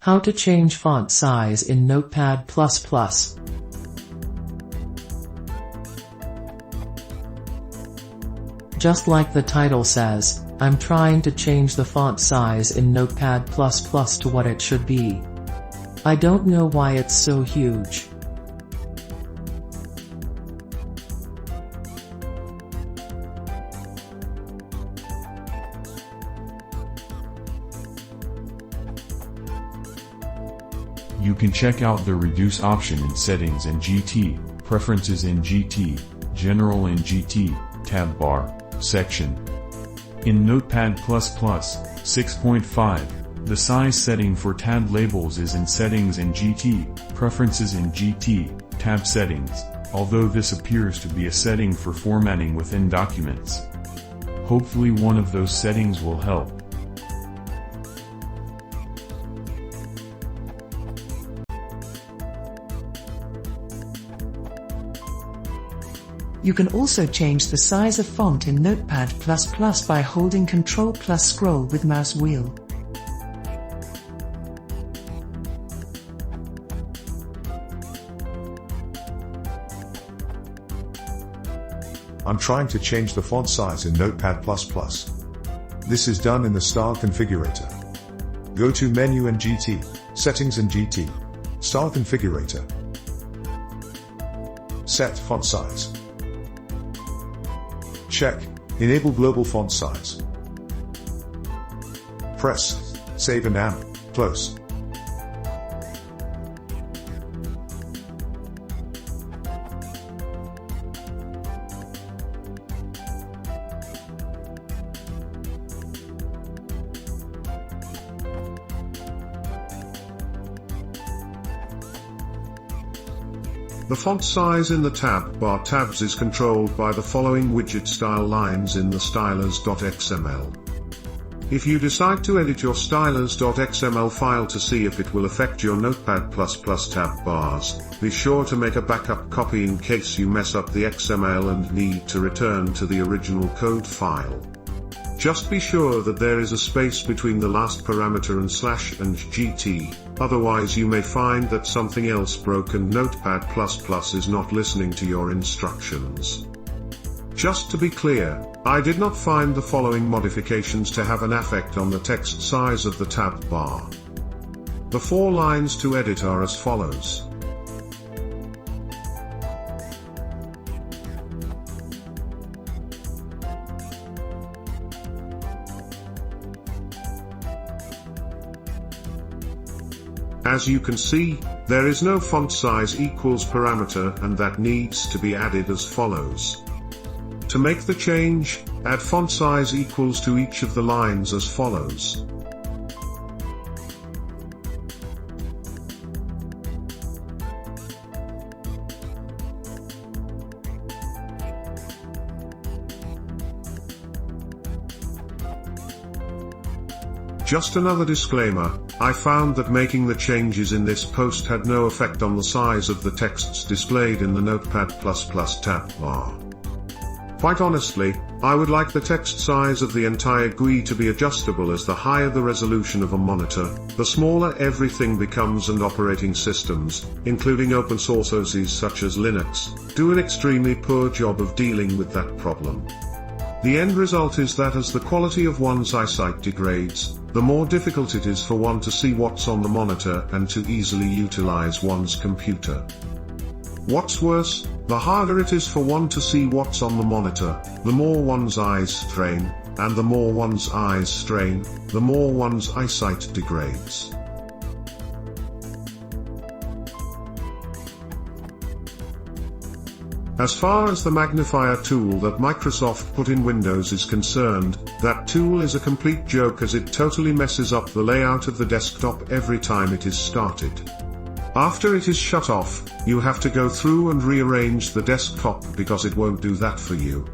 How to change font size in Notepad++. Just like the title says, I'm trying to change the font size in Notepad++ to what it should be. I don't know why it's so huge. You can check out the Reduce option in Settings in GT, Preferences in GT, General in GT, Tab Bar, Section. In Notepad++ 6.5, the size setting for tab labels is in Settings in GT, Preferences in GT, Tab Settings, although this appears to be a setting for formatting within documents. Hopefully one of those settings will help. You can also change the size of font in Notepad++ by holding Ctrl plus scroll with mouse wheel. I'm trying to change the font size in Notepad++. This is done in the Style Configurator. Go to Menu and GT, Settings and GT, Style Configurator. Set font size. Check Enable Global Font Size. Press Save and Close. The font size in the tab bar tabs is controlled by the following widget style lines in the stylers.xml. If you decide to edit your stylers.xml file to see if it will affect your Notepad++ tab bars, be sure to make a backup copy in case you mess up the XML and need to return to the original code file. Just be sure that there is a space between the last parameter and / and GT, otherwise you may find that something else broke and Notepad++ is not listening to your instructions. Just to be clear, I did not find the following modifications to have an effect on the text size of the tab bar. The 4 lines to edit are as follows. As you can see, there is no font size equals parameter and that needs to be added as follows. To make the change, add font size equals to each of the lines as follows. Just another disclaimer, I found that making the changes in this post had no effect on the size of the texts displayed in the Notepad++ tab bar. Quite honestly, I would like the text size of the entire GUI to be adjustable, as the higher the resolution of a monitor, the smaller everything becomes, and operating systems, including open source OSs such as Linux, do an extremely poor job of dealing with that problem. The end result is that as the quality of one's eyesight degrades, the more difficult it is for one to see what's on the monitor and to easily utilize one's computer. What's worse, the harder it is for one to see what's on the monitor, the more one's eyes strain, and the more one's eyes strain, the more one's eyesight degrades. As far as the magnifier tool that Microsoft put in Windows is concerned, that tool is a complete joke, as it totally messes up the layout of the desktop every time it is started. After it is shut off, you have to go through and rearrange the desktop because it won't do that for you.